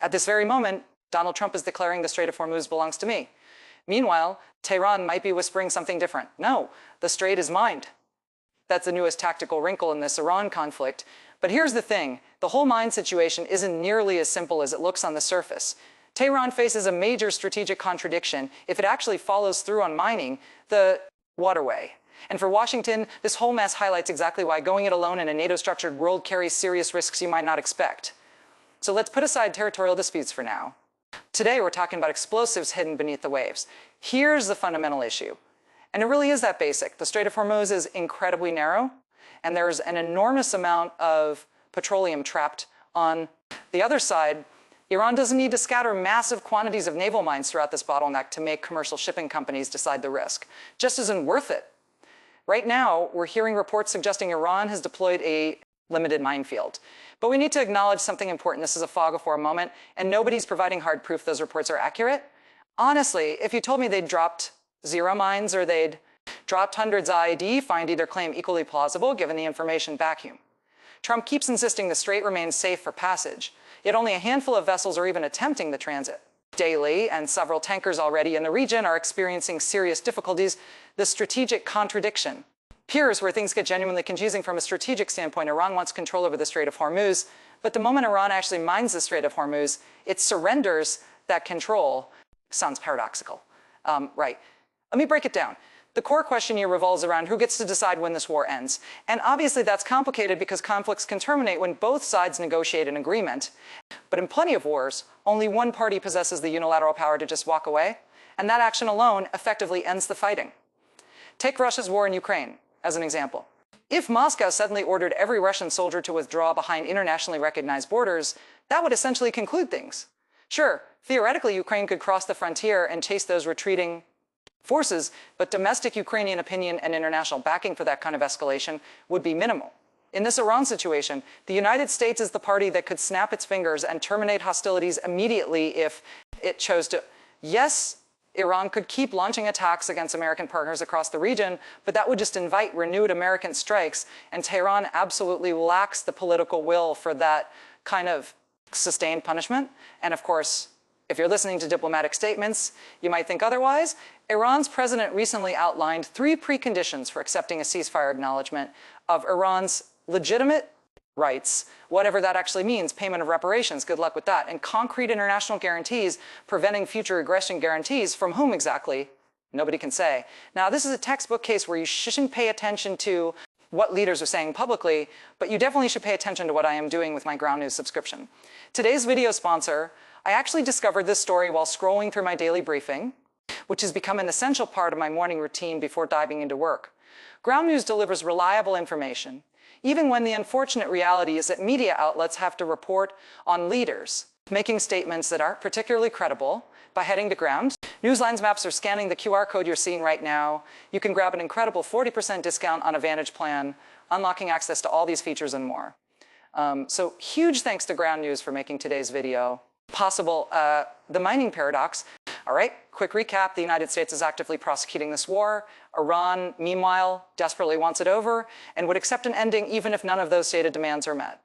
At this very moment, Donald Trump is declaring the Strait of Hormuz belongs to me. Meanwhile, Tehran might be whispering something different. No, the strait is mine. That's the newest tactical wrinkle in this Iran conflict. But here's the thing, the whole mine situation isn't nearly as simple as it looks on the surface. Tehran faces a major strategic contradiction if it actually follows through on mining the waterway. And for Washington, this whole mess highlights exactly why going it alone in a NATO-structured world carries serious risks you might not expect. So let's put aside territorial disputes for now. Today, we're talking about explosives hidden beneath the waves. Here's the fundamental issue. And it really is that basic. The Strait of Hormuz is incredibly narrow, and there's an enormous amount of petroleum trapped on the other side. Iran doesn't need to scatter massive quantities of naval mines throughout this bottleneck to make commercial shipping companies decide the risk. Just isn't worth it. Right now, we're hearing reports suggesting Iran has deployed a limited minefield. But we need to acknowledge something important. This is a fog of war moment, and nobody's providing hard proof those reports are accurate. Honestly, if you told me they'd dropped 0 mines or they'd dropped hundreds IED, find either claim equally plausible given the information vacuum. Trump keeps insisting the strait remains safe for passage, yet only a handful of vessels are even attempting the transit daily, and several tankers already in the region are experiencing serious difficulties. The strategic contradiction. Here's where things get genuinely confusing from a strategic standpoint. Iran wants control over the Strait of Hormuz, but the moment Iran actually mines the Strait of Hormuz, it surrenders that control. Sounds paradoxical. Right. Let me break it down. The core question here revolves around who gets to decide when this war ends. And obviously that's complicated because conflicts can terminate when both sides negotiate an agreement. But in plenty of wars, only one party possesses the unilateral power to just walk away, and that action alone effectively ends the fighting. Take Russia's war in Ukraine as an example. If Moscow suddenly ordered every Russian soldier to withdraw behind internationally recognized borders, that would essentially conclude things. Sure, theoretically, Ukraine could cross the frontier and chase those retreating forces, but domestic Ukrainian opinion and international backing for that kind of escalation would be minimal. In this Iran situation, the United States is the party that could snap its fingers and terminate hostilities immediately if it chose to. Yes, Iran could keep launching attacks against American partners across the region, but that would just invite renewed American strikes, and Tehran absolutely lacks the political will for that kind of sustained punishment. And of course, if you're listening to diplomatic statements, you might think otherwise. Iran's president recently outlined 3 preconditions for accepting a ceasefire acknowledgement of Iran's legitimate rights, whatever that actually means, payment of reparations, good luck with that, and concrete international guarantees preventing future aggression guarantees. From whom exactly? Nobody can say. Now, this is a textbook case where you shouldn't pay attention to what leaders are saying publicly, but you definitely should pay attention to what I am doing with my Ground News subscription. Today's video sponsor, I actually discovered this story while scrolling through my daily briefing, which has become an essential part of my morning routine before diving into work. Ground News delivers reliable information, even when the unfortunate reality is that media outlets have to report on leaders making statements that aren't particularly credible. By heading to Ground, Newsline's maps are scanning the QR code you're seeing right now. You can grab an incredible 40% discount on a Vantage plan, unlocking access to all these features and more. So huge thanks to Ground News for making today's video possible. The mining paradox. All right, quick recap. The United States is actively prosecuting this war. Iran, meanwhile, desperately wants it over and would accept an ending even if none of those stated demands are met.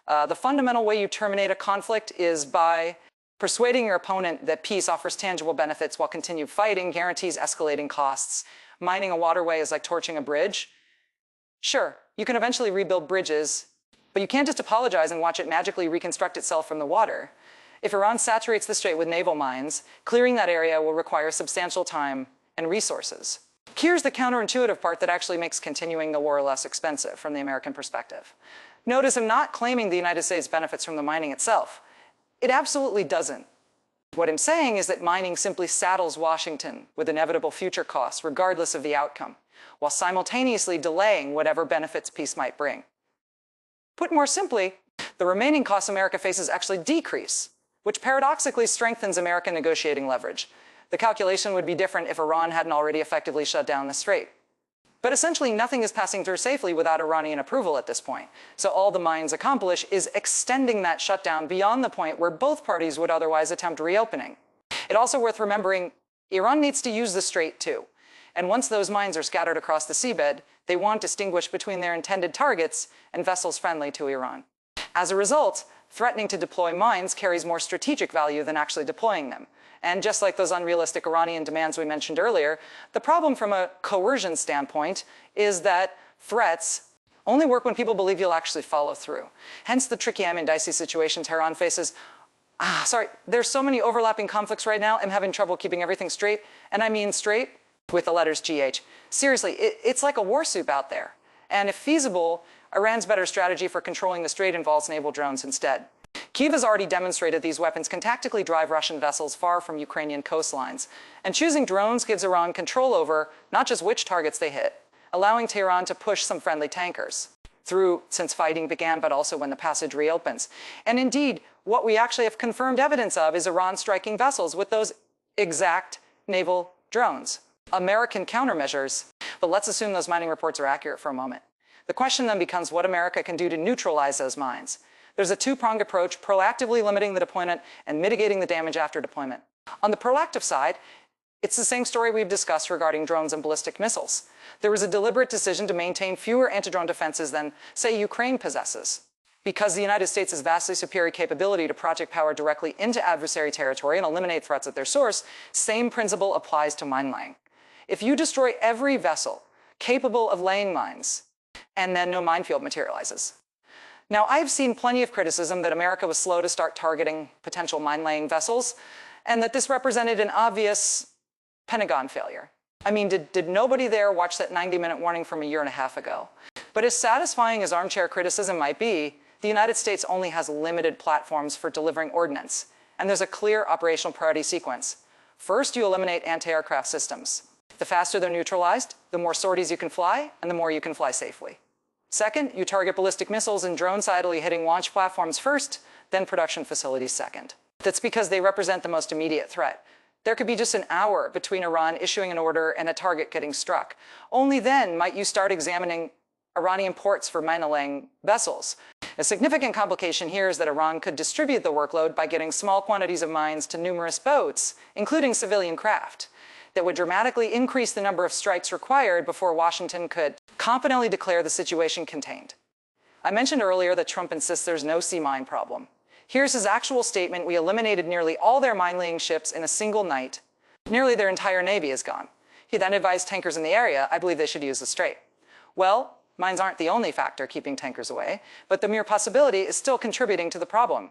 The fundamental way you terminate a conflict is by persuading your opponent that peace offers tangible benefits while continued fighting guarantees escalating costs. Mining a waterway is like torching a bridge. Sure, you can eventually rebuild bridges, but you can't just apologize and watch it magically reconstruct itself from the water. If Iran saturates the strait with naval mines, clearing that area will require substantial time and resources. Here's the counterintuitive part that actually makes continuing the war less expensive from the American perspective. Notice I'm not claiming the United States benefits from the mining itself. It absolutely doesn't. What I'm saying is that mining simply saddles Washington with inevitable future costs, regardless of the outcome, while simultaneously delaying whatever benefits peace might bring. Put more simply, the remaining costs America faces actually decrease, which paradoxically strengthens American negotiating leverage. The calculation would be different if Iran hadn't already effectively shut down the strait. But essentially, nothing is passing through safely without Iranian approval at this point. So all the mines accomplish is extending that shutdown beyond the point where both parties would otherwise attempt reopening. It's also worth remembering, Iran needs to use the strait too. And once those mines are scattered across the seabed, they won't distinguish between their intended targets and vessels friendly to Iran. As a result, threatening to deploy mines carries more strategic value than actually deploying them. And just like those unrealistic Iranian demands we mentioned earlier, the problem from a coercion standpoint is that threats only work when people believe you'll actually follow through. Hence the tricky and dicey situation Tehran faces. There's so many overlapping conflicts right now, I'm having trouble keeping everything straight. And I mean straight with the letters GH. Seriously, it's like a war soup out there. And if feasible, Iran's better strategy for controlling the strait involves naval drones instead. Kyiv has already demonstrated these weapons can tactically drive Russian vessels far from Ukrainian coastlines. And choosing drones gives Iran control over not just which targets they hit, allowing Tehran to push some friendly tankers through since fighting began, but also when the passage reopens. And indeed, what we actually have confirmed evidence of is Iran striking vessels with those exact naval drones. American countermeasures, but let's assume those mining reports are accurate for a moment. The question then becomes what America can do to neutralize those mines. There's a two-pronged approach, proactively limiting the deployment and mitigating the damage after deployment. On the proactive side, it's the same story we've discussed regarding drones and ballistic missiles. There was a deliberate decision to maintain fewer anti-drone defenses than, say, Ukraine possesses. Because the United States' vastly superior capability to project power directly into adversary territory and eliminate threats at their source, same principle applies to mine laying. If you destroy every vessel capable of laying mines, and then no minefield materializes. Now, I've seen plenty of criticism that America was slow to start targeting potential mine-laying vessels, and that this represented an obvious Pentagon failure. I mean, did nobody there watch that 90-minute warning from a year and a half ago? But as satisfying as armchair criticism might be, the United States only has limited platforms for delivering ordnance, and there's a clear operational priority sequence. First, you eliminate anti-aircraft systems. The faster they're neutralized, the more sorties you can fly, and the more you can fly safely. Second, you target ballistic missiles and drones idly hitting launch platforms first, then production facilities second. That's because they represent the most immediate threat. There could be just an hour between Iran issuing an order and a target getting struck. Only then might you start examining Iranian ports for mine-laying vessels. A significant complication here is that Iran could distribute the workload by getting small quantities of mines to numerous boats, including civilian craft, that would dramatically increase the number of strikes required before Washington could confidently declare the situation contained. I mentioned earlier that Trump insists there's no sea mine problem. Here's his actual statement: we eliminated nearly all their mine-laying ships in a single night. Nearly their entire Navy is gone. He then advised tankers in the area, I believe they should use the strait. Well, mines aren't the only factor keeping tankers away, but the mere possibility is still contributing to the problem,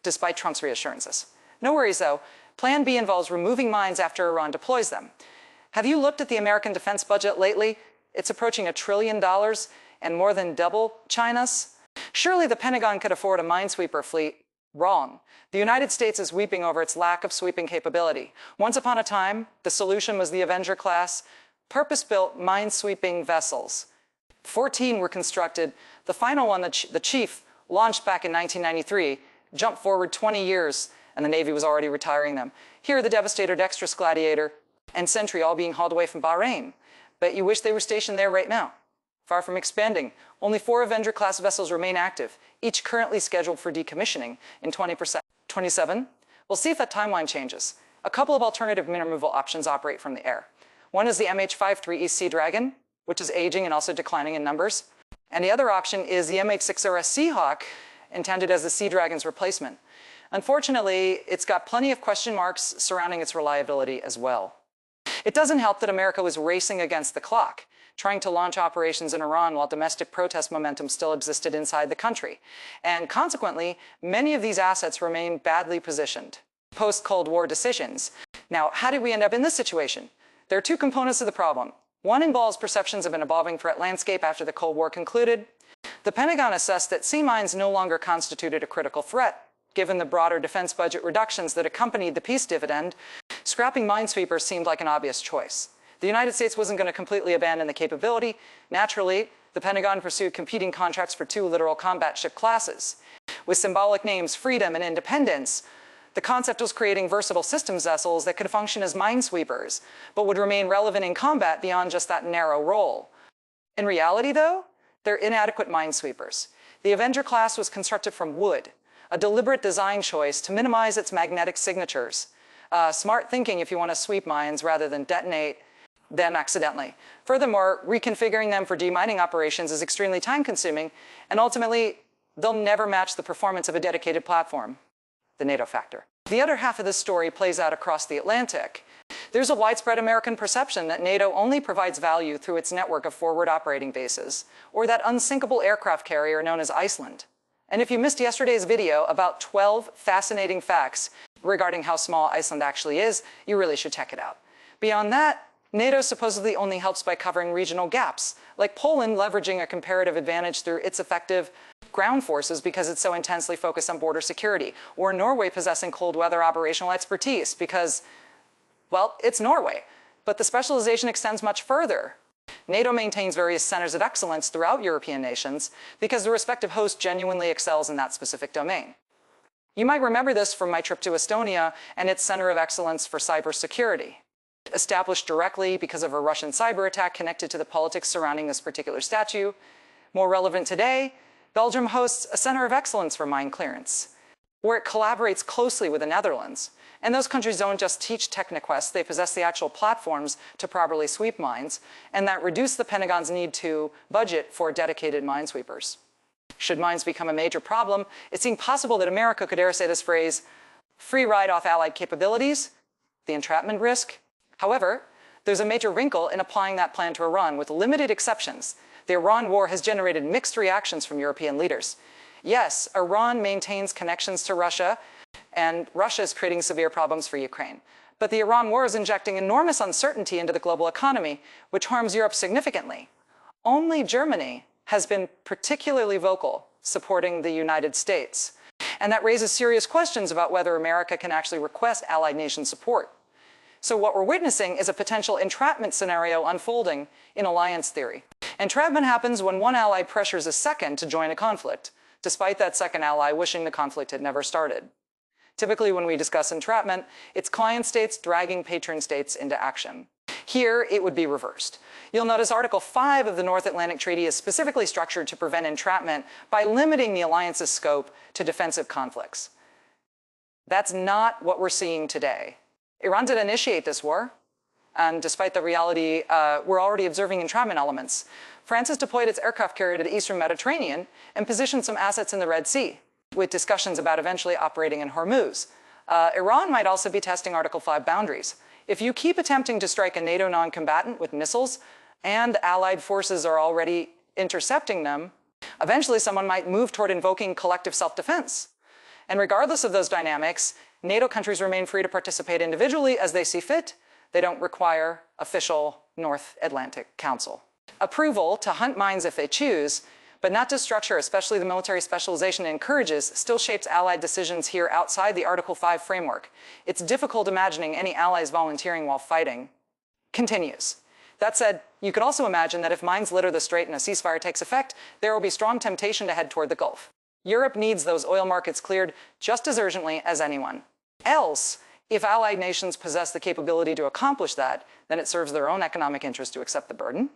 despite Trump's reassurances. No worries though. Plan B involves removing mines after Iran deploys them. Have you looked at the American defense budget lately? It's approaching $1 trillion and more than double China's. Surely the Pentagon could afford a minesweeper fleet. Wrong. The United States is weeping over its lack of sweeping capability. Once upon a time, the solution was the Avenger-class, purpose-built minesweeping vessels. 14 were constructed. The final one, the Chief, launched back in 1993, jumped forward 20 years, and the Navy was already retiring them. Here are the Devastator, Dexterous Gladiator, and Sentry all being hauled away from Bahrain. But you wish they were stationed there right now. Far from expanding, only 4 Avenger-class vessels remain active, each currently scheduled for decommissioning in 2027. We'll see if that timeline changes. A couple of alternative mine removal options operate from the air. One is the MH-53E Sea Dragon, which is aging and also declining in numbers. And the other option is the MH-60RS Seahawk, intended as the Sea Dragon's replacement. Unfortunately, it's got plenty of question marks surrounding its reliability as well. It doesn't help that America was racing against the clock, trying to launch operations in Iran while domestic protest momentum still existed inside the country. And consequently, many of these assets remain badly positioned. Post-Cold War decisions. Now, how did we end up in this situation? There are 2 components of the problem. One involves perceptions of an evolving threat landscape after the Cold War concluded. The Pentagon assessed that sea mines no longer constituted a critical threat. Given the broader defense budget reductions that accompanied the peace dividend, scrapping minesweepers seemed like an obvious choice. The United States wasn't going to completely abandon the capability. Naturally, the Pentagon pursued competing contracts for 2 littoral combat ship classes. With symbolic names Freedom and Independence, the concept was creating versatile systems vessels that could function as minesweepers, but would remain relevant in combat beyond just that narrow role. In reality, though, they're inadequate minesweepers. The Avenger class was constructed from wood, a deliberate design choice to minimize its magnetic signatures. Smart thinking if you want to sweep mines rather than detonate them accidentally. Furthermore, reconfiguring them for demining operations is extremely time-consuming and ultimately they'll never match the performance of a dedicated platform, the NATO factor. The other half of this story plays out across the Atlantic. There's a widespread American perception that NATO only provides value through its network of forward operating bases, or that unsinkable aircraft carrier known as Iceland. And if you missed yesterday's video about 12 fascinating facts regarding how small Iceland actually is, you really should check it out. Beyond that, NATO supposedly only helps by covering regional gaps, like Poland leveraging a comparative advantage through its effective ground forces because it's so intensely focused on border security, or Norway possessing cold weather operational expertise because, well, it's Norway. But the specialization extends much further. NATO maintains various centers of excellence throughout European nations because the respective host genuinely excels in that specific domain. You might remember this from my trip to Estonia and its Center of Excellence for Cybersecurity. Established directly because of a Russian cyber attack connected to the politics surrounding this particular statue. More relevant today, Belgium hosts a Center of Excellence for Mine Clearance, where it collaborates closely with the Netherlands. And those countries don't just teach TechniQuest, they possess the actual platforms to properly sweep mines, and that reduce the Pentagon's need to budget for dedicated minesweepers. Should mines become a major problem, it seemed possible that America could dare say this phrase, free ride off Allied capabilities, the entrapment risk. However, there's a major wrinkle in applying that plan to Iran, with limited exceptions. The Iran war has generated mixed reactions from European leaders. Yes, Iran maintains connections to Russia, and Russia is creating severe problems for Ukraine. But the Iran war is injecting enormous uncertainty into the global economy, which harms Europe significantly. Only Germany has been particularly vocal supporting the United States. And that raises serious questions about whether America can actually request allied nation support. So what we're witnessing is a potential entrapment scenario unfolding in alliance theory. Entrapment happens when one ally pressures a second to join a conflict, despite that second ally wishing the conflict had never started. Typically, when we discuss entrapment, it's client states dragging patron states into action. Here, it would be reversed. You'll notice Article 5 of the North Atlantic Treaty is specifically structured to prevent entrapment by limiting the alliance's scope to defensive conflicts. That's not what we're seeing today. Iran did initiate this war, and despite the reality, we're already observing entrapment elements. France has deployed its aircraft carrier to the Eastern Mediterranean and positioned some assets in the Red Sea, with discussions about eventually operating in Hormuz. Iran might also be testing Article 5 boundaries. If you keep attempting to strike a NATO non-combatant with missiles, and allied forces are already intercepting them, eventually someone might move toward invoking collective self-defense. And regardless of those dynamics, NATO countries remain free to participate individually as they see fit. They don't require official North Atlantic Council approval to hunt mines if they choose, but not to structure, especially the military specialization it encourages, still shapes allied decisions here outside the Article 5 framework. It's difficult imagining any allies volunteering while fighting. Continues. That said, you could also imagine that if mines litter the strait and a ceasefire takes effect, there will be strong temptation to head toward the Gulf. Europe needs those oil markets cleared just as urgently as anyone. Else, if allied nations possess the capability to accomplish that, then it serves their own economic interest to accept the burden.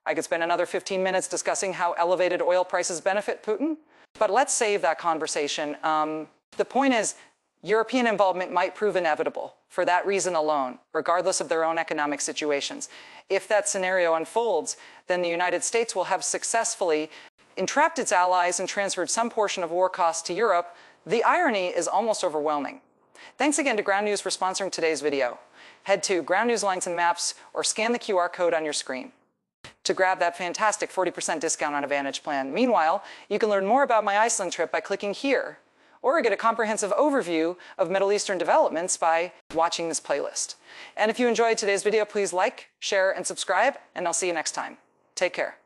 I could spend another 15 minutes discussing how elevated oil prices benefit Putin, but let's save that conversation. The point is, European involvement might prove inevitable for that reason alone, regardless of their own economic situations. If that scenario unfolds, then the United States will have successfully entrapped its allies and transferred some portion of war costs to Europe. The irony is almost overwhelming. Thanks again to Ground News for sponsoring today's video. Head to Ground News Lines and Maps or scan the QR code on your screen to grab that fantastic 40% discount on a Vantage plan. Meanwhile, you can learn more about my Iceland trip by clicking here, or get a comprehensive overview of Middle Eastern developments by watching this playlist. And if you enjoyed today's video, please like, share, and subscribe, and I'll see you next time. Take care.